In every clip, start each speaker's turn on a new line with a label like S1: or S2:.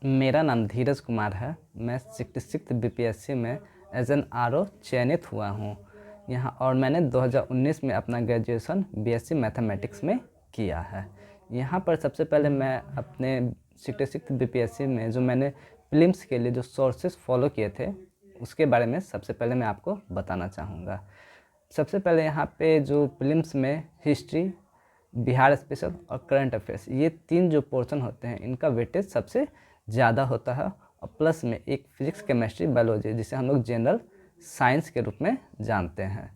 S1: मेरा नाम धीरज कुमार है। मैं 66th बीपीएससी में एज एन आरओ चयनित हुआ हूँ यहाँ, और मैंने 2019 में अपना ग्रेजुएशन बीएससी मैथमेटिक्स में किया है। यहाँ पर सबसे पहले मैं अपने 66th बीपीएससी में जो मैंने प्रीलिम्स के लिए जो सोर्सेस फॉलो किए थे उसके बारे में सबसे पहले मैं आपको बताना चाहूँगा। सबसे पहले यहाँ पे जो प्रीलिम्स में हिस्ट्री, बिहार स्पेशल और करंट अफेयर्स, ये तीन जो पोर्शन होते हैं इनका वेटेज सबसे ज़्यादा होता है, और प्लस में एक फिजिक्स, केमिस्ट्री, बायोलॉजी जिसे हम लोग जनरल साइंस के रूप में जानते हैं।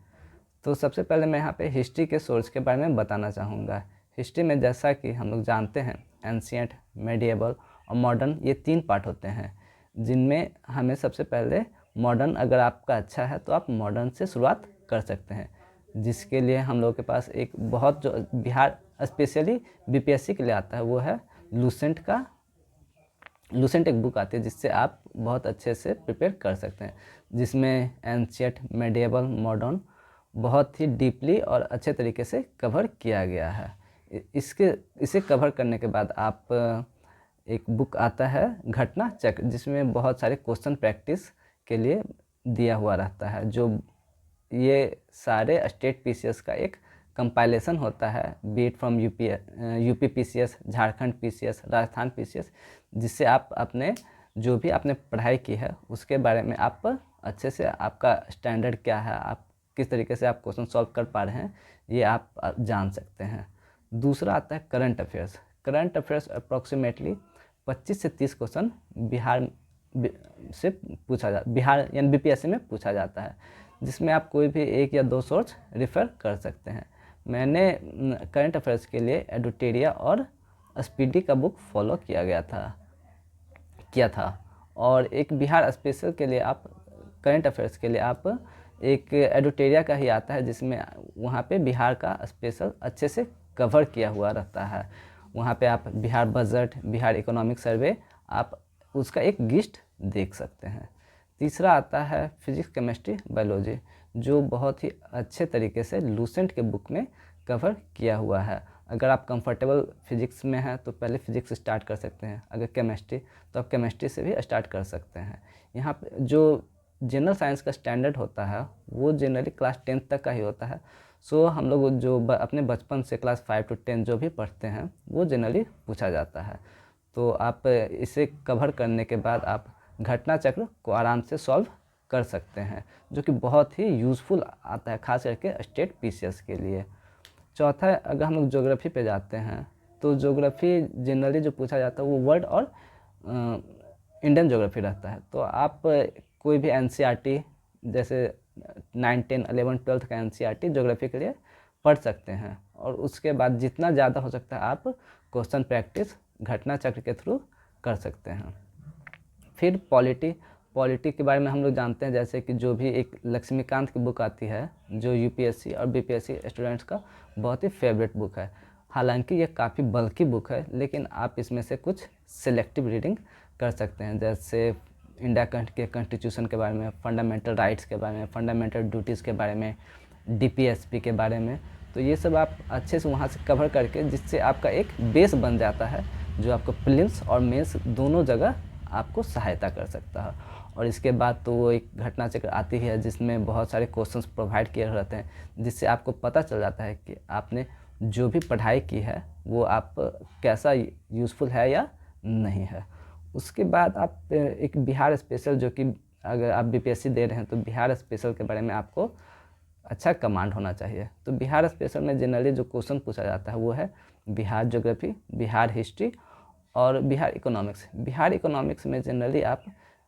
S1: तो सबसे पहले मैं यहाँ पे हिस्ट्री के सोर्स के बारे में बताना चाहूँगा। हिस्ट्री में जैसा कि हम लोग जानते हैं एंशिएंट, मेडिएवल और मॉडर्न, ये तीन पार्ट होते हैं, जिनमें हमें सबसे पहले मॉडर्न, अगर आपका अच्छा है तो आप मॉडर्न से शुरुआत कर सकते हैं, जिसके लिए हम लोग के पास एक बहुत जो बिहार स्पेशली बीपीएससी के लिए आता है वो है लूसेंट एक बुक आती है जिससे आप बहुत अच्छे से प्रिपेयर कर सकते हैं, जिसमें एंशिएंट, मेडिएवल, मॉडर्न बहुत ही डीपली और अच्छे तरीके से कवर किया गया है। इसे कवर करने के बाद आप एक बुक आता है घटना चक्र, जिसमें बहुत सारे क्वेश्चन प्रैक्टिस के लिए दिया हुआ रहता है, जो ये सारे स्टेट पीसीएस का एक कंपाइलेशन होता है, बीट from UP PCS, Jharkhand PCS, Rajasthan PCS, जिससे आप अपने जो भी आपने पढ़ाई की है उसके बारे में आप अच्छे से, आपका स्टैंडर्ड क्या है, आप किस तरीके से आप क्वेश्चन सॉल्व कर पा रहे हैं, ये आप जान सकते हैं। दूसरा आता है current affairs. Current affairs approximately 25 से 30 क्वेश्चन बिहार यानी बीपीएससी में पूछा जाता है, जिसमें आप कोई भी एक या दो सोर्स रेफ़र कर सकते हैं। मैंने करंट अफेयर्स के लिए एडुटेरिया और स्पीडी का बुक फॉलो किया था, और एक बिहार स्पेशल के लिए आप करंट अफेयर्स के लिए आप एक एडुटेरिया का ही आता है, जिसमें वहाँ पे बिहार का स्पेशल अच्छे से कवर किया हुआ रहता है। वहाँ पे आप Bihar budget, Bihar economic survey, आप उसका एक गिस्ट देख सकते हैं। तीसरा आता है फिजिक्स, केमिस्ट्री, बायोलॉजी, जो बहुत ही अच्छे तरीके से लूसेंट के बुक में कवर किया हुआ है। अगर आप कंफर्टेबल फिजिक्स में हैं तो पहले फिजिक्स स्टार्ट कर सकते हैं, अगर केमिस्ट्री तो आप केमिस्ट्री से भी स्टार्ट कर सकते हैं। यहाँ पे जो जनरल साइंस का स्टैंडर्ड होता है वो जनरली क्लास 10th तक का ही होता है। सो हम लोग जो अपने बचपन से क्लास 5 to 10 जो भी पढ़ते हैं वो जनरली पूछा जाता है। तो आप इसे कवर करने के बाद आप घटना चक्र को आराम से सॉल्व कर सकते हैं, जो कि बहुत ही यूज़फुल आता है, खास करके स्टेट पीसीएस के लिए। चौथा, अगर हम लोग ज्योग्राफी पे जाते हैं तो ज्योग्राफी जनरली जो पूछा जाता है वो वर्ल्ड और इंडियन ज्योग्राफी रहता है। तो आप कोई भी एनसीईआरटी जैसे 9, 10, 11, 12 का एनसीईआरटी ज्योग्राफी के लिए पढ़ सकते हैं, और उसके बाद जितना ज़्यादा हो सकता है आप क्वेश्चन प्रैक्टिस घटना चक्र के थ्रू कर सकते हैं। फिर पॉलिटी के बारे में हम लोग जानते हैं, जैसे कि जो भी एक लक्ष्मीकांत की बुक आती है, जो यूपीएससी और बीपीएससी स्टूडेंट्स का बहुत ही फेवरेट बुक है। हालांकि ये काफ़ी बल्कि बुक है, लेकिन आप इसमें से कुछ सिलेक्टिव रीडिंग कर सकते हैं, जैसे इंडिया के कॉन्स्टिट्यूशन के बारे में, फंडामेंटल राइट्स के बारे में, फंडामेंटल ड्यूटीज़ के बारे में, डीपीएसपी के बारे में। तो ये सब आप अच्छे से वहाँ से कवर करके, जिससे आपका एक बेस बन जाता है जो आपको प्रीलिम्स और मेंस दोनों जगह आपको सहायता कर सकता है। और इसके बाद तो वो एक घटना चक्र आती है जिसमें बहुत सारे क्वेश्चंस प्रोवाइड किए रहते हैं, जिससे आपको पता चल जाता है कि आपने जो भी पढ़ाई की है वो आप कैसा यूज़फुल है या नहीं है। उसके बाद आप एक बिहार स्पेशल, जो कि अगर आप बीपीएससी दे रहे हैं तो बिहार स्पेशल के बारे में आपको अच्छा कमांड होना चाहिए। तो बिहार स्पेशल में जनरली जो क्वेश्चन पूछा जाता है वो है बिहार ज्योग्राफी, बिहार हिस्ट्री और बिहार इकोनॉमिक्स। बिहार इकोनॉमिक्स में जनरली आप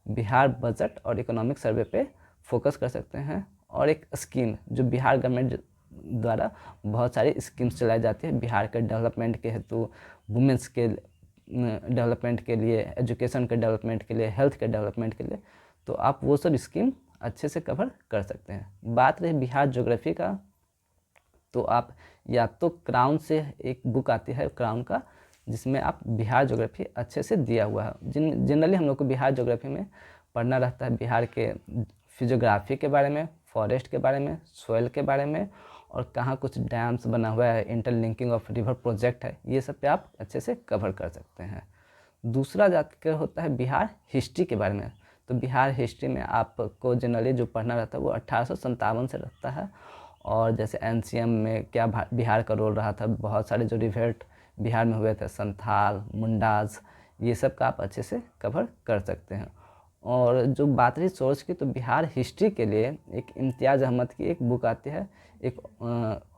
S1: बिहार बजट और इकोनॉमिक सर्वे पे फोकस कर सकते हैं, और एक स्कीम जो बिहार गवर्नमेंट द्वारा बहुत सारी स्कीम्स चलाई जाती है बिहार के डेवलपमेंट के हेतु, वुमेंस के डेवलपमेंट के लिए, एजुकेशन के डेवलपमेंट के लिए, हेल्थ के डेवलपमेंट के लिए, तो आप वो सब स्कीम अच्छे से कवर कर सकते हैं। बात रही बिहार ज्योग्राफी का, तो आप या तो क्राउन से एक बुक आती है क्राउन का, जिसमें आप बिहार ज्योग्राफी अच्छे से दिया हुआ है। जनरली हम लोग को बिहार ज्योग्राफी में पढ़ना रहता है बिहार के फिजियोग्राफी के बारे में, फॉरेस्ट के बारे में, सोयल के बारे में, और कहाँ कुछ डैम्स बना हुआ है, इंटरलिंकिंग ऑफ रिवर प्रोजेक्ट है, ये सब पे आप अच्छे से कवर कर सकते हैं। दूसरा जाकर होता है बिहार हिस्ट्री के बारे में। तो बिहार हिस्ट्री में आपको जनरली जो पढ़ना रहता है वो 1857 से रहता है। और जैसे एनसीएम में क्या बिहार का रोल रहा था, बहुत सारे जो रिवोल्ट बिहार में हुए थे, संथाल, मुंडाज, ये सब का आप अच्छे से कवर कर सकते हैं। और जो बात रही सोर्स की, तो बिहार हिस्ट्री के लिए एक इम्तियाज़ अहमद की एक बुक आती है, एक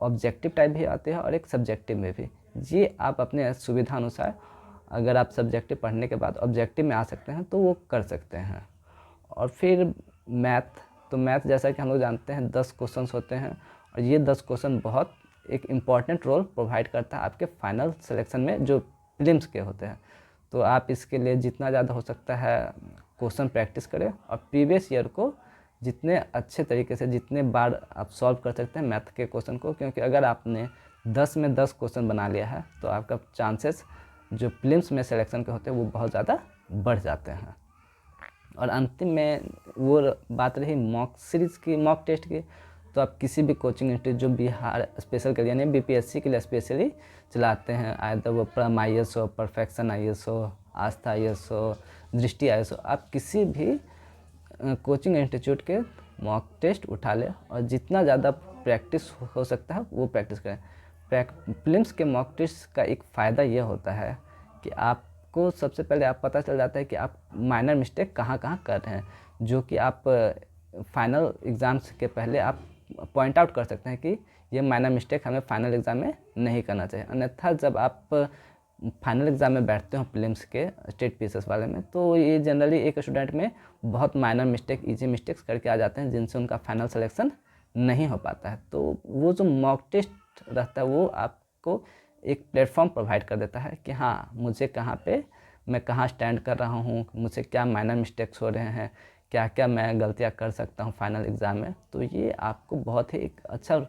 S1: ऑब्जेक्टिव टाइप भी आती है और एक सब्जेक्टिव में भी। ये आप अपने सुविधा अनुसार, अगर आप सब्जेक्टिव पढ़ने के बाद ऑब्जेक्टिव में आ सकते हैं तो वो कर सकते हैं। और फिर मैथ, तो मैथ जैसा कि हम लोग जानते हैं 10 क्वेश्चंस होते हैं, और ये 10 क्वेश्चन बहुत एक इम्पॉर्टेंट रोल प्रोवाइड करता है आपके फाइनल सिलेक्शन में जो प्रीलिम्स के होते हैं। तो आप इसके लिए जितना ज़्यादा हो सकता है क्वेश्चन प्रैक्टिस करें, और प्रीवियस ईयर को जितने अच्छे तरीके से, जितने बार आप सॉल्व कर सकते हैं मैथ के क्वेश्चन को, क्योंकि अगर आपने 10 में 10 क्वेश्चन बना लिया है तो आपका चांसेस जो प्रीलिम्स में सिलेक्शन के होते हैं वो बहुत ज़्यादा बढ़ जाते हैं। और अंतिम में वो बात रही मॉक सीरीज़ की, मॉक टेस्ट की, तो आप किसी भी कोचिंग इंस्टीट्यूट जो बिहार स्पेशल के लिए यानी बीपीएससी के लिए स्पेशली चलाते हैं, आए वो प्रम IAS हो, परफेक्शन IAS हो, आस्था IAS हो, दृष्टि IAS हो, आप किसी भी कोचिंग इंस्टीट्यूट के मॉक टेस्ट उठा लें और जितना ज़्यादा प्रैक्टिस हो सकता है वो प्रैक्टिस करें। प्रीलिम्स के मॉक टेस्ट का एक फ़ायदा ये होता है कि आपको सबसे पहले आप पता चल जाता है कि आप माइनर मिस्टेक कहाँ कहाँ कर रहे हैं, जो कि आप फाइनल एग्ज़ाम्स के पहले आप पॉइंट आउट कर सकते हैं कि ये माइनर मिस्टेक हमें फाइनल एग्ज़ाम में नहीं करना चाहिए। अन्यथा जब आप फाइनल एग्ज़ाम में बैठते हो प्रीलिम्स के स्टेट पीसेस वाले में, तो ये जनरली एक स्टूडेंट में बहुत माइनर मिस्टेक, इजी मिस्टेक्स करके आ जाते हैं जिनसे उनका फाइनल सिलेक्शन नहीं हो पाता है। तो वो जो मॉक टेस्ट रहता है वो आपको एक प्लेटफॉर्म प्रोवाइड कर देता है कि हाँ, मुझे कहाँ पे, मैं कहाँ स्टैंड कर रहा हूँ, मुझे क्या माइनर मिस्टेक्स हो रहे हैं, क्या क्या मैं गलतियाँ कर सकता हूँ फाइनल एग्ज़ाम में। तो ये आपको बहुत ही एक अच्छा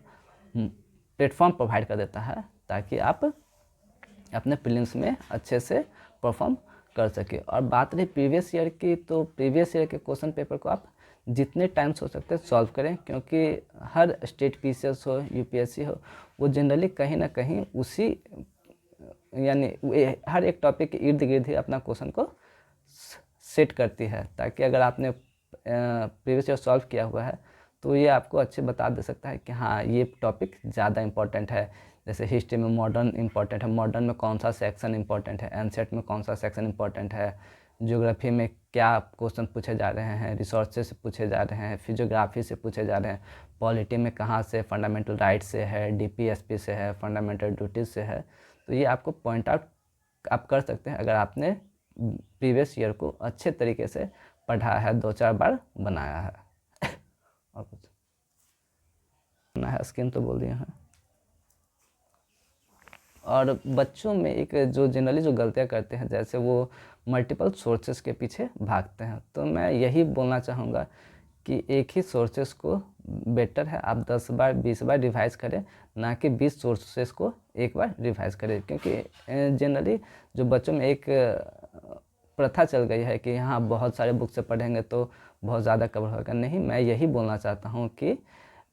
S1: प्लेटफॉर्म प्रोवाइड कर देता है ताकि आप अपने प्रीलिम्स में अच्छे से परफॉर्म कर सके। और बात रही प्रीवियस ईयर की, तो प्रीवियस ईयर के क्वेश्चन पेपर को आप जितने टाइम्स हो सकते हैं सॉल्व करें, क्योंकि हर स्टेट पीसीएस हो, यूपीएससी हो, वो जनरली कहीं ना कहीं उसी यानी हर एक टॉपिक के इर्द गिर्द ही अपना क्वेश्चन को सेट करती है, ताकि अगर आपने प्रीवियस ईयर सॉल्व किया हुआ है तो ये आपको अच्छे बता दे सकता है कि हाँ, ये टॉपिक ज़्यादा इंपॉर्टेंट है। जैसे हिस्ट्री में मॉडर्न इंपॉर्टेंट है, मॉडर्न में कौन सा सेक्शन इंपॉर्टेंट है, एनसेट में कौन सा सेक्शन इंपॉर्टेंट है, ज्योग्राफी में क्या क्वेश्चन पूछे जा रहे हैं, रिसोर्सेज से पूछे जा रहे हैं, फिजियोग्राफी से पूछे जा रहे हैं, पॉलिटी में कहाँ से, फंडामेंटल राइट से है, डीपीएसपी से है, फंडामेंटल ड्यूटीज से है। तो ये आपको पॉइंट आउट आप कर सकते हैं अगर आपने प्रीवियस ईयर को अच्छे तरीके से पढ़ा है, 2-4 बार बनाया है। और कुछ ना है, स्कीम तो बोल दिए हैं। और बच्चों में एक जो जनरली जो गलतियां करते हैं, जैसे वो मल्टीपल सोर्सेस के पीछे भागते हैं, तो मैं यही बोलना चाहूँगा कि एक ही सोर्सेस को बेटर है आप 10 बार 20 बार रिवाइज़ करें, ना कि 20 सोर्सेस को एक बार रिवाइज़ करें। क्योंकि जनरली जो बच्चों में एक प्रथा चल गई है कि हाँ, बहुत सारे बुक से पढ़ेंगे तो बहुत ज़्यादा कवर होगा। नहीं, मैं यही बोलना चाहता हूँ कि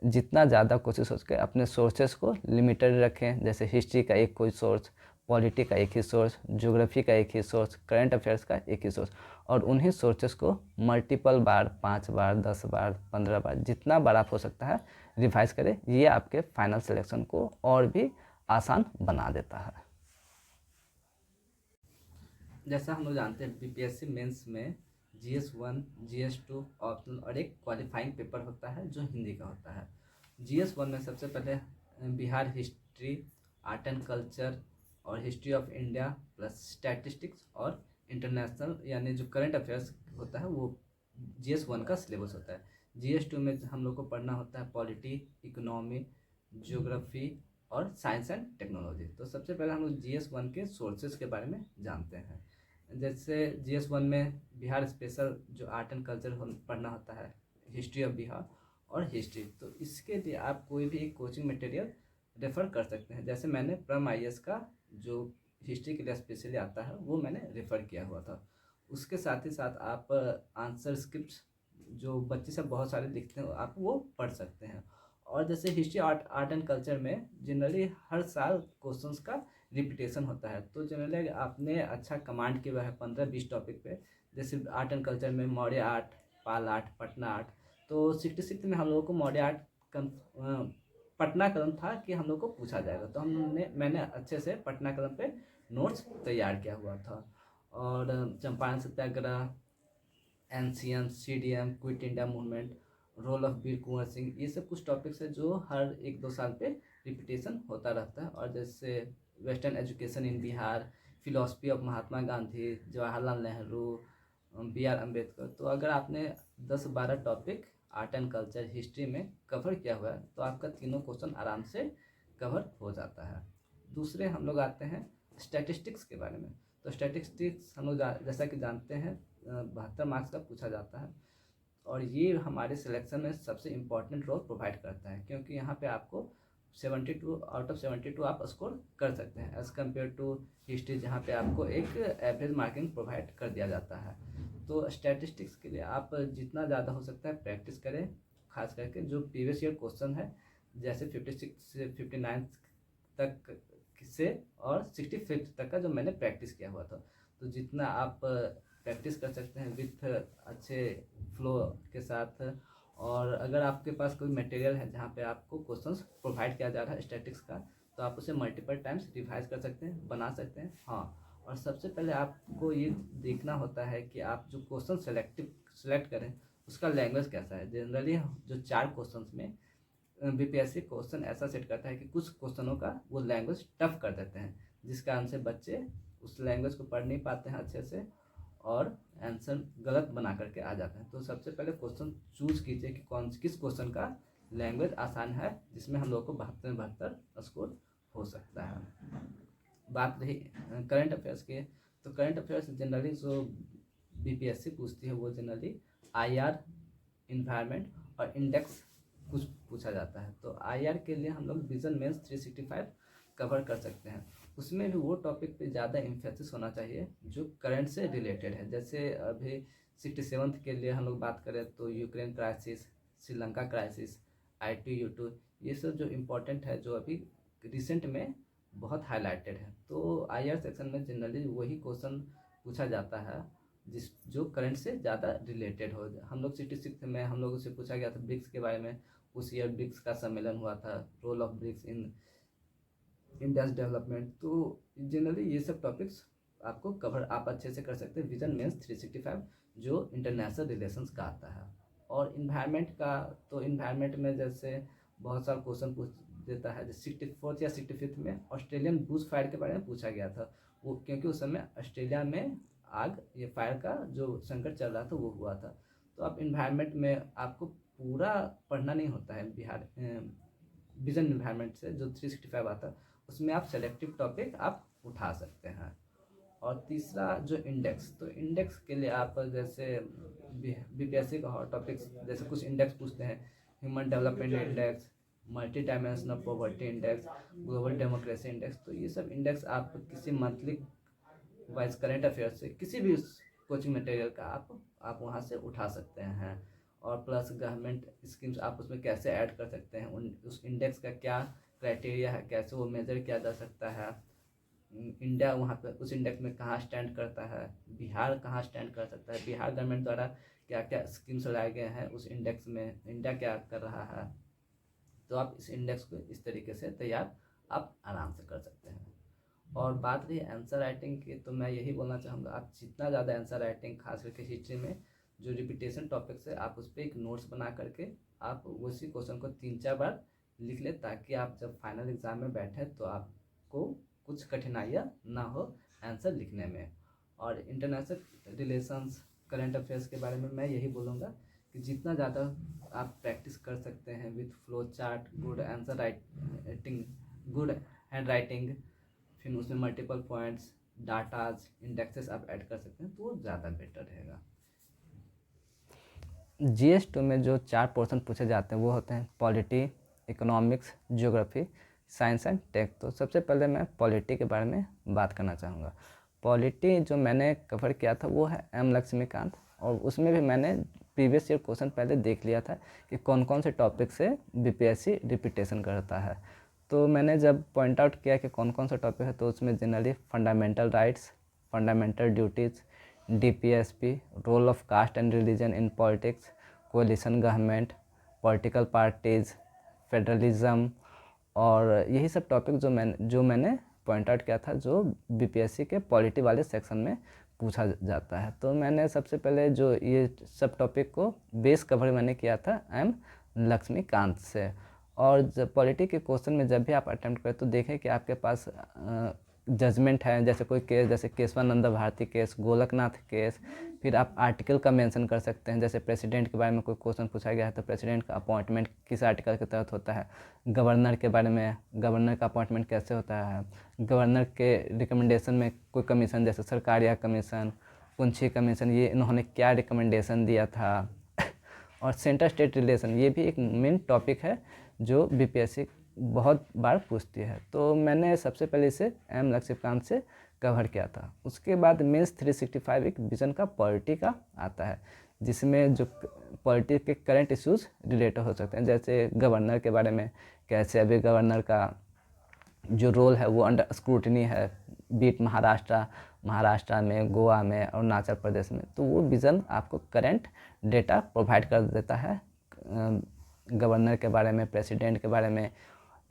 S1: जितना ज़्यादा कोशिश हो सके अपने सोर्सेस को लिमिटेड रखें। जैसे हिस्ट्री का एक कोई सोर्स, पॉलिटी का एक ही सोर्स, ज्योग्राफी का एक ही सोर्स, करंट अफेयर्स का एक ही सोर्स, और उन्हीं सोर्सेस को मल्टीपल बार, 5 बार, 10 बार, 15 बार, जितना बार आप हो सकता है रिवाइज करें। ये आपके फाइनल सिलेक्शन को और भी आसान बना देता है। जैसा हम लोग जानते हैं बीपीएससी मेंस में GS1, GS2 ऑप्शनल और एक क्वालिफाइंग पेपर होता है जो हिंदी का होता है। GS1 में सबसे पहले Bihar history, art and culture और history of India plus statistics और इंटरनेशनल यानी जो करंट अफेयर्स होता है वो GS1 का सिलेबस होता है। GS2 में हम लोग को पढ़ना होता है पॉलिटी, इकोनॉमी, ज्योग्राफी और साइंस एंड टेक्नोलॉजी। तो सबसे पहले हम लोग GS1 के सोर्सेज के बारे में जानते हैं। जैसे GS1 में बिहार स्पेशल जो आर्ट एंड कल्चर पढ़ना होता है, हिस्ट्री ऑफ बिहार और हिस्ट्री। तो इसके लिए आप कोई भी एक कोचिंग मटेरियल रेफ़र कर सकते हैं। जैसे मैंने प्रम IAS का जो हिस्ट्री के लिए स्पेशली आता है वो मैंने रेफ़र किया हुआ था। उसके साथ ही साथ आप आंसर स्क्रिप्ट जो बच्चे सब बहुत सारे लिखते हैं आप वो पढ़ सकते हैं। और जैसे हिस्ट्री आर्ट एंड कल्चर में जनरली हर साल क्वेश्चंस का रिपीटेशन होता है। तो जनरली आपने अच्छा कमांड किया है 15-20 टॉपिक पे, जैसे आर्ट एंड कल्चर में मौर्य आर्ट, पाल आर्ट, पटना आर्ट। तो 66 में हम लोगों को मौर्य आर्ट पटना कदम था कि हम लोग को पूछा जाएगा, तो मैंने अच्छे से पटना कदम पे नोट्स तैयार किया हुआ था। और Champaran Satyagraha, NCM, CDM, quit India movement, role of Veer Kunwar Singh, ये सब कुछ टॉपिक्स है जो हर 1-2 साल पे रिपीटेशन होता रहता है। और जैसे western education in Bihar, philosophy of Mahatma Gandhi, Jawaharlal Nehru, B R Ambedkar. तो अगर आपने 10-12 topic art and culture, history में कवर किया हुआ है तो आपका तीनों क्वेश्चन आराम से कवर हो जाता है। दूसरे हम लोग आते हैं स्टैटिस्टिक्स के बारे में। तो स्टैटिस्टिक्स हम लोग जैसा कि जानते हैं 72 मार्क्स का पूछा जाता है, और ये हमारे सिलेक्शन में सबसे इम्पॉर्टेंट रोल प्रोवाइड करता है, क्योंकि यहाँ पे आपको 72 आउट ऑफ 72 आप स्कोर कर सकते हैं, एज़ कम्पेयर टू हिस्ट्री जहाँ पे आपको एक एवरेज मार्किंग प्रोवाइड कर दिया जाता है। तो स्टैटिस्टिक्स के लिए आप जितना ज़्यादा हो सकता है प्रैक्टिस करें, खास करके जो प्रीवियस ईयर क्वेश्चन है, जैसे 56 से 59 तक से और 65 तक का जो मैंने प्रैक्टिस किया हुआ था। तो जितना आप प्रैक्टिस कर सकते हैं विथ अच्छे फ्लो के साथ, और अगर आपके पास कोई मटेरियल है जहाँ पे आपको क्वेश्चंस प्रोवाइड किया जा रहा है स्टैटिक्स का, तो आप उसे मल्टीपल टाइम्स रिवाइज कर सकते हैं, बना सकते हैं। हाँ, और सबसे पहले आपको ये देखना होता है कि आप जो क्वेश्चन सेलेक्ट करें उसका लैंग्वेज कैसा है। जनरली जो 4 क्वेश्चंस में बीपीएससी क्वेश्चन ऐसा सेट करता है कि कुछ क्वेश्चनों का वो लैंग्वेज टफ कर देते हैं, जिस कारण से बच्चे उस लैंग्वेज को पढ़ नहीं पाते हैं अच्छे से और आंसर गलत बना करके आ जाते हैं। तो सबसे पहले क्वेश्चन चूज कीजिए कि किस क्वेश्चन का लैंग्वेज आसान है, जिसमें हम लोग को 72 स्कोर हो सकता है। बात रही करंट अफेयर्स की, तो करंट अफेयर्स जनरली जो बीपीएससी पूछती है वो जनरली आईआर, इन्वायरमेंट और इंडेक्स कुछ पूछा जाता है। तो आईआर के लिए हम लोग विजन मेंस 365 कवर कर सकते हैं। उसमें भी वो टॉपिक पे ज़्यादा इम्फेसिस होना चाहिए जो करंट से रिलेटेड है। जैसे अभी 67th के लिए हम लोग बात करें तो Ukraine crisis, Sri Lanka crisis, ITU2, ये सब जो इम्पोर्टेंट है, जो अभी रिसेंट में बहुत हाईलाइटेड है। तो आईआर सेक्शन में जनरली वही क्वेश्चन पूछा जाता है जो करंट से ज़्यादा रिलेटेड हो। हम लोग 66 में हम लोगों से पूछा गया था ब्रिक्स के बारे में, उस ईयर ब्रिक्स का सम्मेलन हुआ था, role of BRICS in India's development. तो जनरली ये सब टॉपिक्स आपको कवर आप अच्छे से कर सकते हैं विजन मेंस 365 जो इंटरनेशनल रिलेशंस का आता है। और इन्वायरमेंट का, तो इन्वायरमेंट में जैसे बहुत सारा क्वेश्चन पूछ देता है। जैसे 64th या 65th में ऑस्ट्रेलियन बुश फायर के बारे में पूछा गया था, वो क्योंकि उस समय ऑस्ट्रेलिया में आग, ये फायर का जो संकट चल रहा था वो हुआ था। तो आप इन्वायरमेंट में आपको पूरा पढ़ना नहीं होता है, बिहार विजन इन्वायरमेंट से जो 365 आता है उसमें आप सेलेक्टिव टॉपिक आप उठा सकते हैं। और तीसरा जो इंडेक्स, तो इंडेक्स के लिए आप जैसे बीपीएससी का हॉट टॉपिक्स जैसे कुछ इंडेक्स पूछते हैं, human development index, multi dimensional poverty index, global democracy index. तो ये सब इंडेक्स आप किसी मंथली वाइज करंट अफेयर से किसी भी कोचिंग मटेरियल का आप वहाँ से उठा सकते हैं। और प्लस गवर्नमेंट स्कीम्स आप उसमें कैसे ऐड कर सकते हैं, उस इंडेक्स का क्या क्राइटेरिया है, कैसे वो मेजर किया जा सकता है, इंडिया वहाँ पे उस इंडेक्स में कहाँ स्टैंड करता है, बिहार कहाँ स्टैंड कर सकता है, बिहार गवर्नमेंट द्वारा क्या क्या स्कीम्स लाए गए हैं उस इंडेक्स में, इंडिया क्या कर रहा है। तो आप इस इंडेक्स को इस तरीके से तैयार आप आराम से कर सकते हैं। और बात रही आंसर राइटिंग की, तो मैं यही बोलना चाहूँगा आप जितना ज़्यादा आंसर राइटिंग खास करके हिस्ट्री में जो रिपीटेशन टॉपिक्स है आप उस पर एक नोट्स बना करके आप उसी क्वेश्चन को 3-4 बार लिख ले, ताकि आप जब फाइनल एग्ज़ाम में बैठे तो आपको कुछ कठिनाइयाँ ना हो आंसर लिखने में। और इंटरनेशनल रिलेशंस, करंट अफेयर्स के बारे में मैं यही बोलूँगा कि जितना ज़्यादा आप प्रैक्टिस कर सकते हैं with flow chart, good answer writing, good hand writing, फिर उसमें मल्टीपल पॉइंट्स, डाटाज, इंडेक्सेस आप ऐड कर सकते हैं तो वो ज़्यादा बेटर रहेगा। GS2 में जो 4 पोर्शन पूछे जाते हैं वो होते हैं polity, economics, geography, science and tech. तो सबसे पहले मैं पॉलिटी के बारे में बात करना चाहूँगा। पॉलिटी जो मैंने कवर किया था वो है M लक्ष्मीकांत, और उसमें भी मैंने प्रीवियस ईयर क्वेश्चन पहले देख लिया था कि कौन कौन से टॉपिक से बीपीएससी रिपीटेशन करता है। तो मैंने जब पॉइंट आउट किया कि कौन कौन सा टॉपिक है, तो उसमें generally fundamental rights, fundamental duties, DPSP, role of caste and religion in politics, coalition government, political parties, federalism, और यही सब टॉपिक जो मैंने पॉइंट आउट किया था जो BPSC के पॉलिटी वाले सेक्शन में पूछा जाता है। तो मैंने सबसे पहले जो ये सब टॉपिक को बेस कवर मैंने किया था M लक्ष्मीकांत से। और जब पॉलिटी के क्वेश्चन में जब भी आप अटेम्प्ट करें तो देखें कि आपके पास जजमेंट है, जैसे कोई केस, जैसे केशवानंद भारती केस, गोलकनाथ केस, फिर आप आर्टिकल का मेंशन कर सकते हैं। जैसे प्रेसिडेंट के बारे में कोई क्वेश्चन पूछा गया है तो प्रेसिडेंट का अपॉइंटमेंट किस आर्टिकल के तहत होता है, गवर्नर के बारे में, गवर्नर का अपॉइंटमेंट कैसे होता है, गवर्नर के रिकमेंडेशन में कोई कमीशन, जैसे सरकारिया कमीशन, पुंछी कमीशन, ये इन्होंने क्या रिकमेंडेशन दिया था और सेंटर स्टेट रिलेशन, ये भी एक मेन टॉपिक है जो BPSC बहुत बार पूछती है। तो मैंने सबसे पहले इसे M लक्ष्मीकांत से कवर किया था। उसके बाद मेंस 365 एक विजन का पॉलिटी का आता है, जिसमें जो पॉलिटी के करंट इश्यूज रिलेट हो सकते हैं, जैसे गवर्नर के बारे में, कैसे अभी गवर्नर का जो रोल है वो अंडर स्क्रूटनी है, बीट महाराष्ट्र में, गोवा में और अरुणाचल प्रदेश में। तो वो विज़न आपको करंट डेटा प्रोवाइड कर देता है गवर्नर के बारे में, प्रेसिडेंट के बारे में,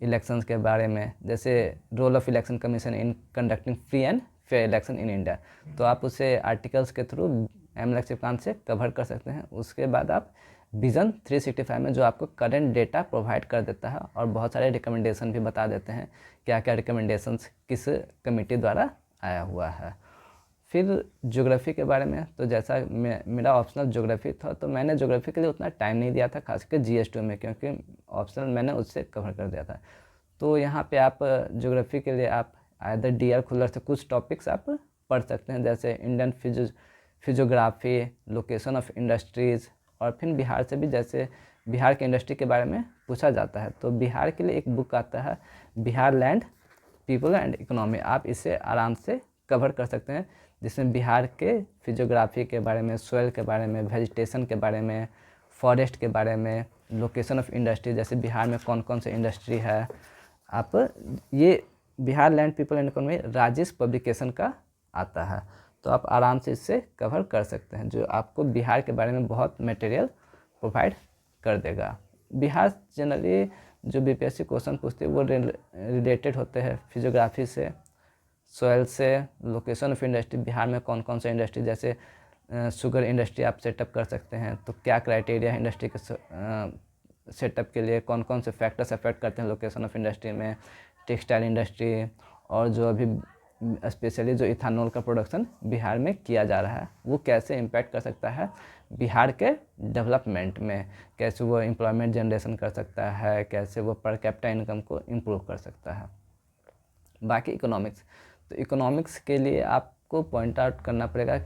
S1: इलेक्शंस के बारे में, जैसे role of election commission in conducting free and fair election in India. तो आप उसे आर्टिकल्स के थ्रू M लक्ष्मीकांत से कवर कर सकते हैं। उसके बाद आप विज़न 365 में जो आपको करंट डेटा प्रोवाइड कर देता है और बहुत सारे रिकमेंडेशन भी बता देते हैं, क्या क्या रिकमेंडेशंस किस कमेटी द्वारा आया हुआ है। फिर ज्योग्राफी के बारे में, तो जैसा मेरा ऑप्शनल ज्योग्राफी था तो मैंने ज्योग्राफी के लिए उतना टाइम नहीं दिया था, खासकर GS2 में, क्योंकि ऑप्शनल मैंने उससे कवर कर दिया था। तो यहाँ पे आप ज्योग्राफी के लिए आप आइदर DR खुल्लर से कुछ टॉपिक्स आप पढ़ सकते हैं, जैसे Indian physiography, location of industries, और फिर बिहार से भी, जैसे बिहार के इंडस्ट्री के बारे में पूछा जाता है तो बिहार के लिए एक बुक आता है, Bihar land, people and economy. आप इसे आराम से कवर कर सकते हैं, जिसमें बिहार के फिजियोग्राफी के बारे में, सोयल के बारे में, वेजिटेशन के बारे में, फॉरेस्ट के बारे में, लोकेशन ऑफ इंडस्ट्री, जैसे बिहार में कौन कौन से इंडस्ट्री है। आप ये Bihar land, people and economy Rajesh publication का आता है, तो आप आराम से इससे कवर कर सकते हैं, जो आपको बिहार के बारे में बहुत मटेरियल प्रोवाइड कर देगा। बिहार जनरली जो BPSC क्वेश्चन पूछते हैं वो रिलेटेड होते हैं फिजियोग्राफी से, सोयल से, लोकेशन ऑफ इंडस्ट्री, बिहार में कौन कौन सा इंडस्ट्री, जैसे शुगर इंडस्ट्री आप सेटअप कर सकते हैं तो क्या क्राइटेरिया है इंडस्ट्री के सेटअप के लिए, कौन कौन से फैक्टर्स अफेक्ट करते हैं लोकेशन ऑफ इंडस्ट्री में, टेक्सटाइल इंडस्ट्री, और जो अभी स्पेशली जो इथानॉल का प्रोडक्शन बिहार में किया जा रहा है वो कैसे इम्पैक्ट कर सकता है बिहार के डेवलपमेंट में, कैसे वो एम्प्लॉयमेंट जनरेशन कर सकता है, कैसे वो पर कैपिटा इनकम को इम्प्रूव कर सकता है। बाकी इकोनॉमिक्स, तो इकोनॉमिक्स के लिए आपको पॉइंट आउट करना पड़ेगा,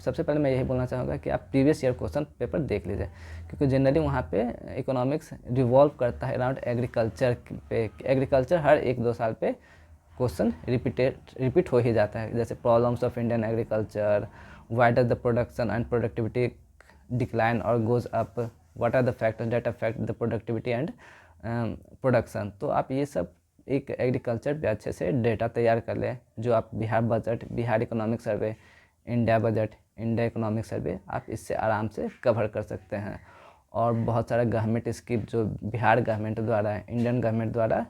S1: सबसे पहले मैं यही बोलना चाहूँगा कि आप प्रीवियस ईयर क्वेश्चन पेपर देख लीजिए, क्योंकि जनरली वहाँ पे इकोनॉमिक्स रिवॉल्व करता है अराउंड एग्रीकल्चर पे। एग्रीकल्चर हर 1-2 साल पे क्वेश्चन रिपीट हो ही जाता है, जैसे problems of Indian agriculture, why does the production and productivity decline और goes up, what are the factors that affect the productivity and production. तो आप ये सब एक एग्रीकल्चर पे अच्छे से डेटा तैयार कर लें, जो आप Bihar budget, Bihar economic survey, India budget, India economic survey, आप इससे आराम से कवर कर सकते हैं। और बहुत सारा गवर्नमेंट स्कीम जो बिहार गवर्नमेंट द्वारा, इंडियन गवर्नमेंट द्वारा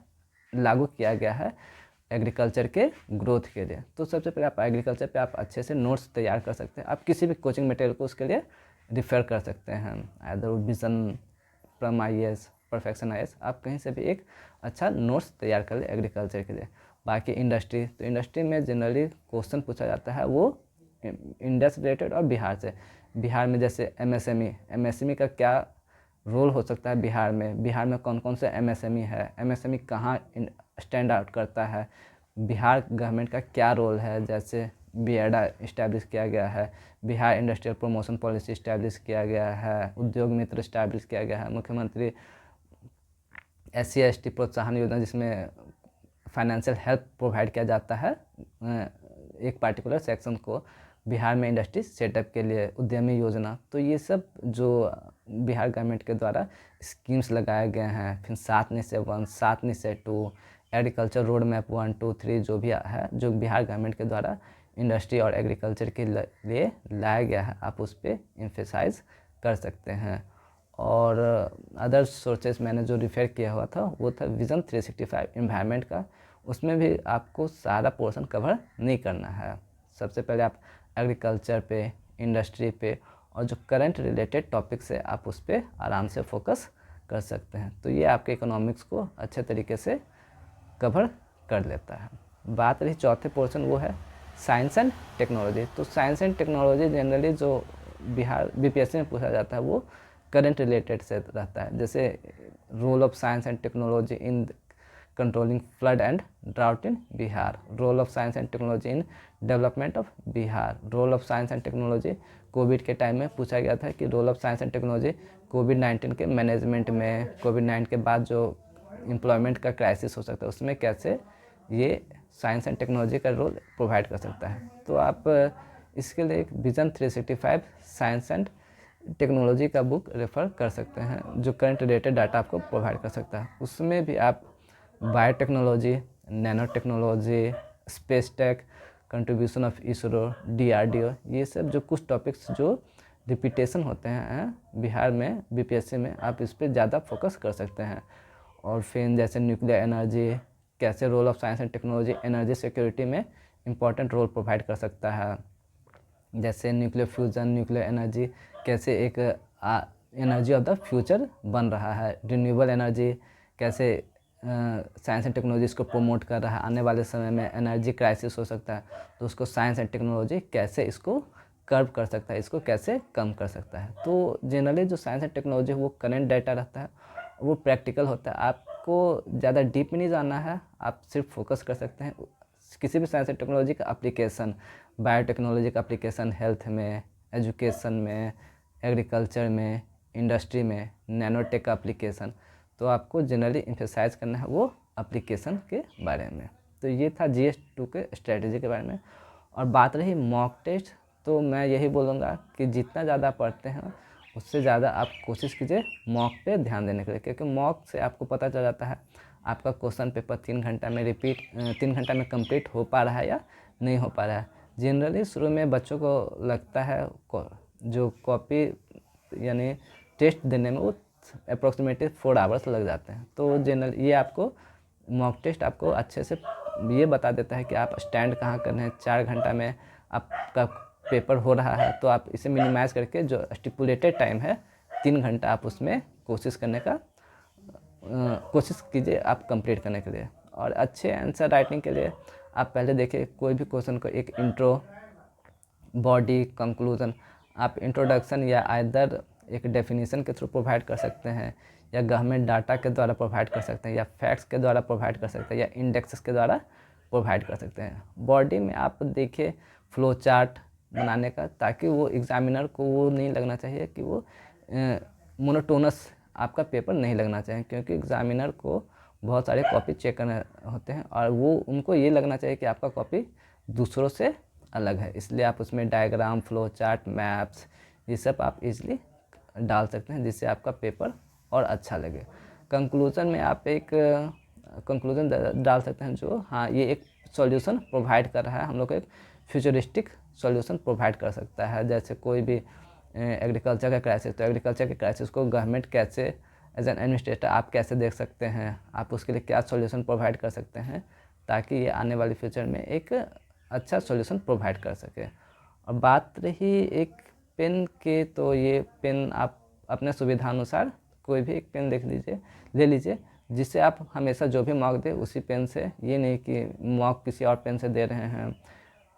S1: लागू किया गया है एग्रीकल्चर के ग्रोथ के लिए। तो सबसे पहले आप एग्रीकल्चर पे आप अच्छे से नोट्स तैयार कर सकते हैं। आप किसी भी कोचिंग मटेरियल को उसके लिए रिफ़र कर सकते हैं, either vision, from IAS, perfection IAS, आप कहीं से भी एक अच्छा नोट्स तैयार कर ले एग्रीकल्चर के लिए। बाकी इंडस्ट्री, तो इंडस्ट्री में जनरली क्वेश्चन पूछा जाता है वो इंडिया से रिलेटेड और बिहार से। बिहार में जैसे MSME का क्या रोल हो सकता है बिहार में कौन कौन से MSME है, MSME कहाँ स्टैंड आउट करता है, बिहार गवर्नमेंट का क्या रोल है, जैसे BIADA इस्टेब्लिश किया गया है, Bihar industrial promotion policy establish किया गया है, उद्योग मित्र इस्टेब्लिश किया गया है, मुख्यमंत्री SC/ST प्रोत्साहन योजना, जिसमें फाइनेंशियल हेल्प प्रोवाइड किया जाता है एक पार्टिकुलर सेक्शन को, बिहार में इंडस्ट्री सेटअप के लिए उद्यमी योजना। तो ये सब जो बिहार गवर्नमेंट के द्वारा स्कीम्स लगाए गए हैं, फिर 7 निश्चय 1, 7 निश्चय 2, एग्रीकल्चर रोड मैप 1, 2, 3 जो भी है, जो बिहार गवर्नमेंट के द्वारा इंडस्ट्री और एग्रीकल्चर के लिए लाया गया है, आप उस पर एम्फेसाइज कर सकते हैं। और अदर सोर्सेस मैंने जो रिफ़र किया हुआ था वो था विज़न 365 एनवायरनमेंट का। उसमें भी आपको सारा पोर्शन कवर नहीं करना है। सबसे पहले आप एग्रीकल्चर पे, इंडस्ट्री पे और जो करंट रिलेटेड टॉपिक्स है आप उस पर आराम से फोकस कर सकते हैं। तो ये आपके इकोनॉमिक्स को अच्छे तरीके से कवर कर लेता है। बात रही चौथे पोर्शन, वो है साइंस एंड टेक्नोलॉजी। तो साइंस एंड टेक्नोलॉजी जनरली जो बिहार बीपीएससी में पूछा जाता है वो करंट रिलेटेड से रहता है। जैसे role of science and technology in controlling flood and drought in Bihar, role of science and technology in development of Bihar, role of science and technology covid के टाइम में पूछा गया था कि role of science and technology कोविड-19 के management में, कोविड-19 के बाद जो एम्प्लॉयमेंट का क्राइसिस हो सकता है उसमें कैसे ये साइंस एंड टेक्नोलॉजी का रोल प्रोवाइड कर सकता है। तो आप इसके लिए एक विज़न 365 साइंस एंड टेक्नोलॉजी का बुक रेफ़र कर सकते हैं जो करंट रिलेटेड डाटा आपको प्रोवाइड कर सकता है। उसमें भी आप biotechnology, nano technology, space tech, contribution of ISRO, DRDO, ये सब जो कुछ टॉपिक्स जो रिपीटेशन होते हैं बिहार में बीपीएससी में, आप इस पर ज़्यादा फोकस कर सकते हैं। और फिर जैसे न्यूक्लियर एनर्जी, कैसे role of science and technology energy security में इम्पॉर्टेंट रोल प्रोवाइड कर सकता है। जैसे न्यूक्लियर फ्यूज़न, न्यूक्लियर एनर्जी कैसे एक एनर्जी ऑफ द फ्यूचर बन रहा है, रिन्यूएबल एनर्जी कैसे साइंस एंड टेक्नोलॉजी इसको प्रमोट कर रहा है। आने वाले समय में एनर्जी क्राइसिस हो सकता है तो उसको साइंस एंड टेक्नोलॉजी कैसे इसको कर्व कर सकता है, इसको कैसे कम कर सकता है। तो जनरली जो साइंस एंड टेक्नोलॉजी वो करंट डाटा रहता है, वो प्रैक्टिकल होता है। आपको ज़्यादा डीप में नहीं जाना है, आप सिर्फ फोकस कर सकते हैं किसी भी साइंस एंड टेक्नोलॉजी का एप्लीकेशन, बायोटेक्नोलॉजी का एप्लीकेशन हेल्थ में, एजुकेशन में, एग्रीकल्चर में, इंडस्ट्री में, नैनोटेक का एप्लीकेशन। तो आपको जनरली एम्फेसाइज करना है वो एप्लीकेशन के बारे में। तो ये था GS2 के स्ट्रेटजी के बारे में। और बात रही मॉक टेस्ट, तो मैं यही बोलूँगा कि जितना ज़्यादा पढ़ते हैं उससे ज़्यादा आप कोशिश कीजिए मॉक पे ध्यान देने के लिए, क्योंकि मॉक से आपको पता चल जाता है आपका क्वेश्चन पेपर 3 घंटा में 3 घंटा में कंप्लीट हो पा रहा है या नहीं हो पा रहा है। जनरली शुरू में बच्चों को लगता है जो कॉपी यानी टेस्ट देने में वो अप्रॉक्सीमेटली 4 आवर्स लग जाते हैं। तो जनरल ये आपको मॉक टेस्ट आपको अच्छे से ये बता देता है कि आप स्टैंड कहाँ कर रहे हैं। 4 घंटा में आपका पेपर हो रहा है तो आप इसे मिनिमाइज़ करके जो स्टिपुलेटेड टाइम है 3 घंटा आप उसमें कोशिश करने का कोशिश कीजिए आप कंप्लीट करने के लिए। और अच्छे आंसर राइटिंग के लिए आप पहले देखिए कोई भी क्वेश्चन को एक इंट्रो, बॉडी, कंक्लूजन, आप इंट्रोडक्शन या आइदर एक डेफिनेशन के थ्रू प्रोवाइड कर सकते हैं, या गवर्नमेंट डाटा के द्वारा प्रोवाइड कर सकते हैं, या फैक्ट्स के द्वारा प्रोवाइड कर सकते हैं, या इंडेक्सेस के द्वारा प्रोवाइड कर सकते हैं। बॉडी में आप देखिए फ्लो चार्ट बनाने का, ताकि वो एग्जामिनर को वो नहीं लगना चाहिए कि वो मोनोटोनस आपका पेपर नहीं लगना चाहिए, क्योंकि एग्जामिनर को बहुत सारे कॉपी चेक करने होते हैं और वो उनको ये लगना चाहिए कि आपका कॉपी दूसरों से अलग है। इसलिए आप उसमें डायग्राम, फ्लो चार्ट, मैप्स, ये सब आप इजीली डाल सकते हैं जिससे आपका पेपर और अच्छा लगे। कंक्लूजन में आप एक कंक्लूजन डाल सकते हैं जो हाँ ये एक सॉल्यूशन प्रोवाइड कर रहा है, हम लोग को एक फ्यूचरिस्टिक सॉल्यूशन प्रोवाइड कर सकता है। जैसे कोई भी एग्रीकल्चर का क्राइसिस, तो एग्रीकल्चर के क्राइसिस को गवर्नमेंट कैसे एज एन एडमिनिस्ट्रेटर आप कैसे देख सकते हैं, आप उसके लिए क्या सॉल्यूशन प्रोवाइड कर सकते हैं ताकि ये आने वाले फ्यूचर में एक अच्छा सॉल्यूशन प्रोवाइड कर सके। और बात रही एक पेन के, तो ये पेन आप अपने सुविधानुसार कोई भी एक पेन ले लीजिए जिससे आप हमेशा जो भी मॉक दे उसी पेन से, ये नहीं कि मॉक किसी और पेन से दे रहे हैं,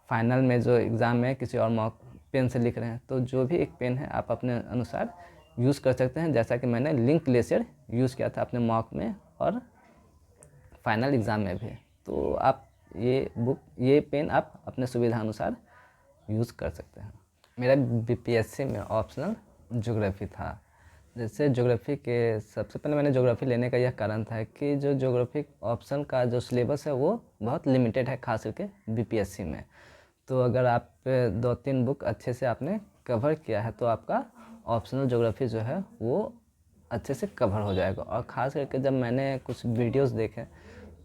S1: फाइनल में जो एग्ज़ाम में किसी और मॉक पेन से लिख रहे हैं। तो जो भी एक पेन है आप अपने अनुसार यूज़ कर सकते हैं, जैसा कि मैंने लिंक ग्लेशियर यूज़ किया था अपने मॉक में और फाइनल एग्ज़ाम में भी। तो आप ये पेन आप अपने सुविधा अनुसार यूज़ कर सकते हैं। मेरा बीपीएससी में ऑप्शनल ज्योग्राफी था। जैसे ज्योग्राफी के सबसे पहले मैंने ज्योग्राफी लेने का यह कारण था कि जो ज्योग्राफी ऑप्शन का जो सिलेबस है वो बहुत लिमिटेड है, खास करके बीपीएससी में। तो अगर आप 2-3 बुक अच्छे से आपने कवर किया है तो आपका ऑप्शनल ज्योग्राफी जो है वो अच्छे से कवर हो जाएगा। और ख़ास करके जब मैंने कुछ वीडियोस देखे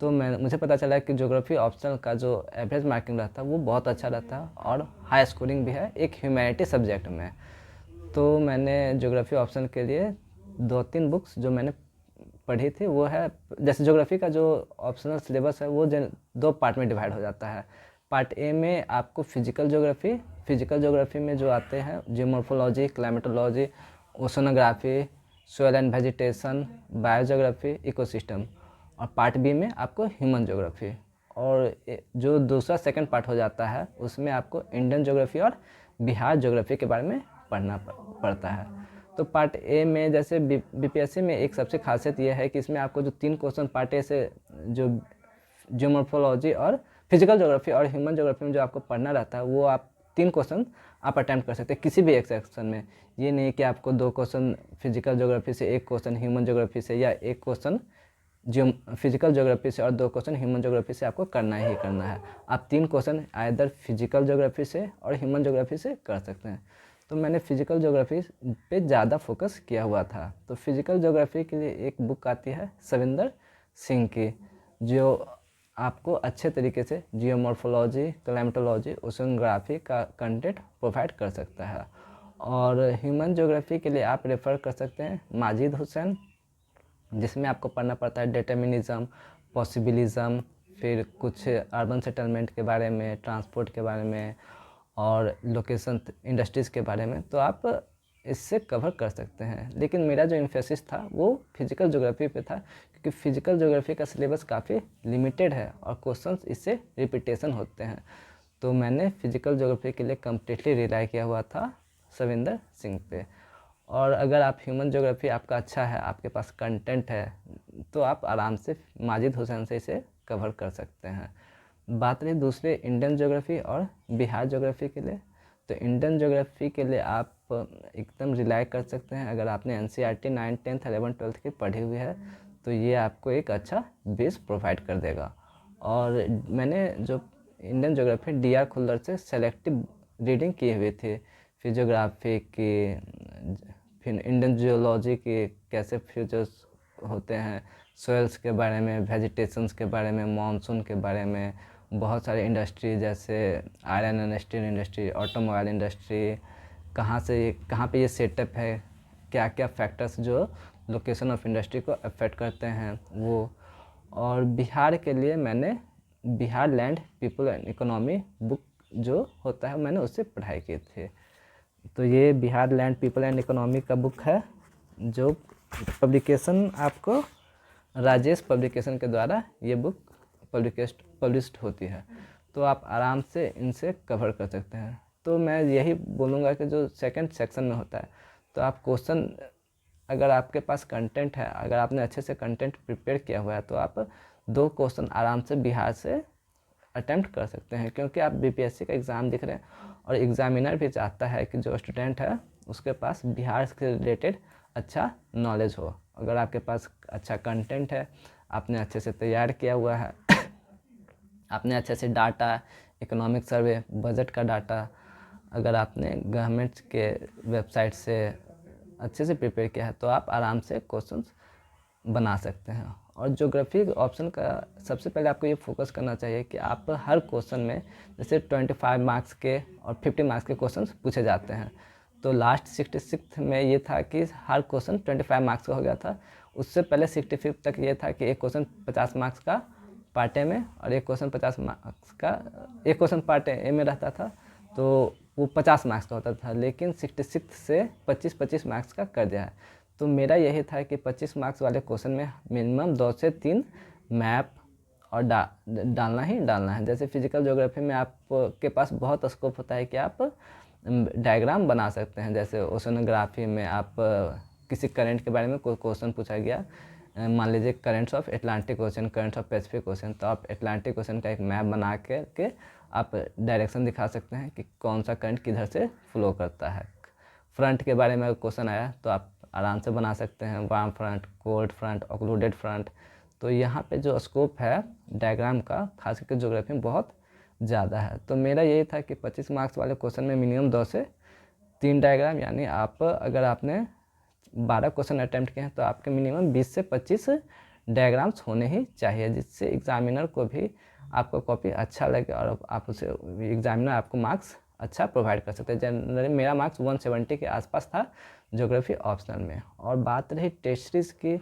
S1: तो मुझे पता चला कि ज्योग्राफी ऑप्शनल का जो एवरेज मार्किंग रहता है वो बहुत अच्छा रहता है और हाई स्कोरिंग भी है एक ह्यूमैनिटी सब्जेक्ट में। तो मैंने ज्योग्राफी ऑप्शनल के लिए 2-3 बुक्स जो मैंने पढ़ी थी वो है, जैसे ज्योग्राफी का जो ऑप्शनल सिलेबस है वो 2 पार्ट में डिवाइड हो जाता है। पार्ट ए में आपको फिजिकल ज्योग्राफी में जो आते हैं geomorphology, climatology, oceanography, soil and vegetation, biogeography, ecosystem. और पार्ट बी में आपको ह्यूमन ज्योग्राफी। और जो दूसरा सेकंड पार्ट हो जाता है उसमें आपको इंडियन ज्योग्राफी और बिहार ज्योग्राफी के बारे में पढ़ना पड़ता है। तो पार्ट ए में जैसे बीपीएससी में एक सबसे खासियत यह है कि इसमें आपको जो 3 क्वेश्चन पार्ट ए से जो जियोमॉर्फोलॉजी और फिजिकल ज्योग्राफी और ह्यूमन ज्योग्राफी में जो आपको पढ़ना रहता है वो आप 3 क्वेश्चन आप अटैम्प्ट कर सकते हैं किसी भी एक सेक्शन में। ये नहीं कि आपको 2 क्वेश्चन फिजिकल ज्योग्राफी से, 1 क्वेश्चन ह्यूमन ज्योग्राफी से, या 1 क्वेश्चन फिजिकल ज्योग्राफी से और 2 क्वेश्चन ह्यूमन ज्योग्राफी से आपको करना ही करना है। आप 3 क्वेश्चन आइदर फिजिकल ज्योग्राफी से और ह्यूमन ज्योग्राफी से कर सकते हैं। तो मैंने फिजिकल ज्योग्राफी पे ज़्यादा फोकस किया हुआ था। तो फिजिकल ज्योग्राफी के लिए एक बुक आती है सविंदर सिंह की, जो आपको अच्छे तरीके से जियोमॉर्फोलॉजी, क्लाइमेटोलॉजी, ओशनोग्राफी का कंटेंट प्रोवाइड कर सकता है। और ह्यूमन ज्योग्राफी के लिए आप रेफ़र कर सकते हैं माजिद हुसैन, जिसमें आपको पढ़ना पड़ता है डिटर्मिनिज्म, पॉसिबिलिज्म, फिर कुछ अर्बन सेटलमेंट के बारे में, ट्रांसपोर्ट के बारे में और लोकेशन इंडस्ट्रीज़ के बारे में। तो आप इससे कवर कर सकते हैं। लेकिन मेरा जो इन्फोसिस था वो फिजिकल ज्योग्राफी पे था, क्योंकि फिजिकल ज्योग्राफी का सिलेबस काफ़ी लिमिटेड है और क्वेश्चंस इससे रिपीटेशन होते हैं। तो मैंने फिजिकल ज्योग्राफी के लिए कम्प्लीटली रिलाई किया हुआ था सविंदर सिंह पे। और अगर आप ह्यूमन ज्योग्राफी आपका अच्छा है, आपके पास कंटेंट है, तो आप आराम से माजिद हुसैन से इसे कवर कर सकते हैं। बात रही दूसरे इंडियन ज्योग्राफी और बिहार ज्योग्राफी के लिए, तो इंडियन ज्योग्राफी के लिए आप एकदम रिलाई कर सकते हैं अगर आपने NCERT 9th, 10th, 11th, 12th की पढ़ी हुई है तो ये आपको एक अच्छा बेस प्रोवाइड कर देगा। और मैंने जो इंडियन ज्योग्राफी डीआर खुल्लर से सेलेक्टिव रीडिंग की हुई थी, फिजियोग्राफी की, फिर इंडियन जियोलॉजी के कैसे फ्यूचर्स होते हैं, सोइल्स के बारे में, वेजिटेशंस के बारे में, मानसून के बारे में, बहुत सारे इंडस्ट्री जैसे iron and steel industry, automobile industry, कहाँ पे ये सेटअप है, क्या क्या फैक्टर्स जो लोकेशन ऑफ इंडस्ट्री को अफेक्ट करते हैं वो। और बिहार के लिए मैंने Bihar land people and economy book जो होता है मैंने उससे पढ़ाई की थी। तो ये Bihar land people and economy का बुक है जो पब्लिकेशन आपको राजेश पब्लिकेशन के द्वारा ये बुक पब्लिश्ड होती है। तो आप आराम से इनसे कवर कर सकते हैं। तो मैं यही बोलूँगा कि जो सेकंड सेक्शन में होता है तो आप क्वेश्चन, अगर आपके पास कंटेंट है, अगर आपने अच्छे से कंटेंट प्रिपेयर किया हुआ है तो आप 2 क्वेश्चन आराम से बिहार से अटेम्प्ट कर सकते हैं। क्योंकि आप बीपीएससी का एग्ज़ाम दिख रहे हैं और एग्ज़ामिनर भी चाहता है कि जो स्टूडेंट है उसके पास बिहार से रिलेटेड अच्छा नॉलेज हो। अगर आपके पास अच्छा कंटेंट है, आपने अच्छे से तैयार किया हुआ है, आपने अच्छे से डाटा, इकोनॉमिक सर्वे, बजट का डाटा, अगर आपने गवर्नमेंट के वेबसाइट से अच्छे से प्रिपेयर किया है तो आप आराम से क्वेश्चंस बना सकते हैं। और ज्योग्राफी ऑप्शन का सबसे पहले आपको ये फोकस करना चाहिए कि आप हर क्वेश्चन में जैसे 25 मार्क्स के और 50 मार्क्स के क्वेश्चंस पूछे जाते हैं। तो लास्ट 66 में ये था कि हर क्वेश्चन 25 मार्क्स का हो गया था। उससे पहले 65 तक ये था कि एक क्वेश्चन 50 मार्क्स का पार्ट ए में और एक क्वेश्चन 50 मार्क्स का, एक क्वेश्चन पार्ट ए में रहता था तो वो 50 मार्क्स का होता था। लेकिन 66 से 25-25 मार्क्स का कर दिया है। तो मेरा यही था कि 25 मार्क्स वाले क्वेश्चन में मिनिमम 2 से 3 मैप और डालना ही डालना है। जैसे फिजिकल ज्योग्राफी में आपके पास बहुत स्कोप होता है कि आप डायग्राम बना सकते हैं। जैसे ओशनोग्राफी में आप किसी करंट के बारे में कोई क्वेश्चन पूछा गया, मान लीजिए currents of Atlantic ocean, currents of Pacific ocean, तो आप अटलांटिक ओशन का एक मैप बना के आप डायरेक्शन दिखा सकते हैं कि कौन सा करंट किधर से फ्लो करता है। फ्रंट के बारे में क्वेश्चन आया तो आप आराम से बना सकते हैं, warm front, cold front, occluded front. तो यहाँ पे जो स्कोप है डायग्राम का खास करके ज्योग्राफी में बहुत ज़्यादा है। तो मेरा यही था कि 25 मार्क्स वाले क्वेश्चन में मिनिमम 2 से 3 डायग्राम, यानी आप अगर आपने 12 क्वेश्चन अटैम्प्ट किए हैं तो आपके मिनिमम 20 से 25 डायग्राम्स होने ही चाहिए, जिससे एग्जामिनर को भी आपका कॉपी अच्छा लगे और आप उसे एग्जामिनर आपको मार्क्स अच्छा प्रोवाइड कर सकते हैं। जनरली मेरा मार्क्स 170 के आसपास था ज्योग्राफी ऑप्शनल में। और बात रही टेस्ट सीरीज की,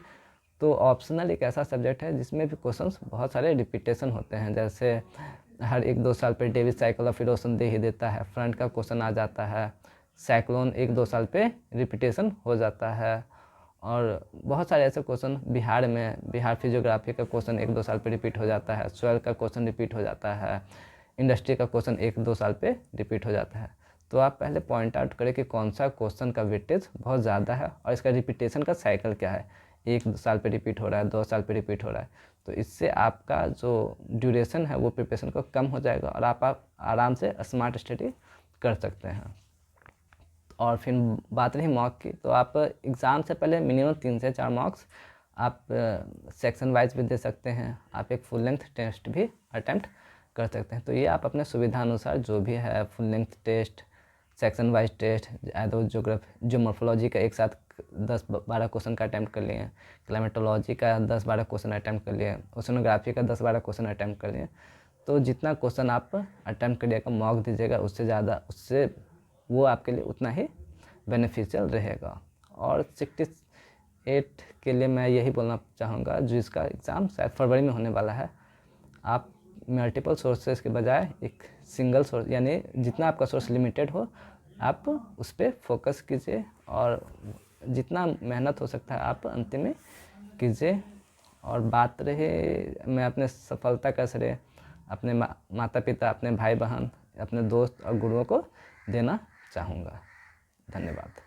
S1: तो ऑप्शनल एक ऐसा सब्जेक्ट है जिसमें भी क्वेश्चंस बहुत सारे रिपीटेशन होते हैं। जैसे हर 1-2 साल पे डेविड साइकिल ऑफ इरोशन दे ही देता है, फ्रंट का क्वेश्चन आ जाता है, साइक्लोन 1-2 साल पे रिपीटेशन हो जाता है। और बहुत सारे ऐसे क्वेश्चन बिहार फिजियोग्राफी का क्वेश्चन 1-2 साल पे रिपीट हो जाता है, सॉइल का क्वेश्चन रिपीट हो जाता है, इंडस्ट्री का क्वेश्चन 1-2 साल पे रिपीट हो जाता है। तो आप पहले पॉइंट आउट करें कि कौन सा क्वेश्चन का वेटेज बहुत ज़्यादा है और इसका रिपीटेशन का साइकिल क्या है, 1 साल पे रिपीट हो रहा है, 2 साल पे रिपीट हो रहा है। तो इससे आपका जो ड्यूरेशन है वो प्रिपरेशन को कम हो जाएगा और आप आराम से स्मार्ट स्टडी कर सकते हैं। और फिर बात रही मॉक की, तो आप एग्ज़ाम से पहले मिनिमम 3 से 4 मॉक्स आप सेक्शन वाइज भी दे सकते हैं। आप एक फुल लेंथ टेस्ट भी अटैम्प्ट कर सकते हैं। तो ये आप अपने सुविधा अनुसार जो भी है, full length test, section wise test, geography geomorphology का एक साथ 10-12 क्वेश्चन का अटैम्प्ट कर लिए, क्लाइमेटोलॉजी का 10-12 क्वेश्चन अटैम्प्ट कर लिए, ओशनोग्राफी का 10-12 क्वेश्चन अटैम्प्ट कर लिए। तो जितना क्वेश्चन आप अटैम्प्ट करिएगा, मॉक दीजिएगा, उससे वो आपके लिए उतना ही बेनिफिशियल रहेगा। और 68 के लिए मैं यही बोलना चाहूँगा, जो इसका एग्ज़ाम शायद फरवरी में होने वाला है, आप मल्टीपल सोर्सेज के बजाय एक सिंगल सोर्स, यानी जितना आपका सोर्स लिमिटेड हो आप उस पर फोकस कीजिए और जितना मेहनत हो सकता है आप अंतिम में कीजिए। और बात रहे मैं अपने सफलता का श्रेय अपने माता पिता, अपने भाई बहन, अपने दोस्त और गुरुओं को देना चाहूँगा। धन्यवाद।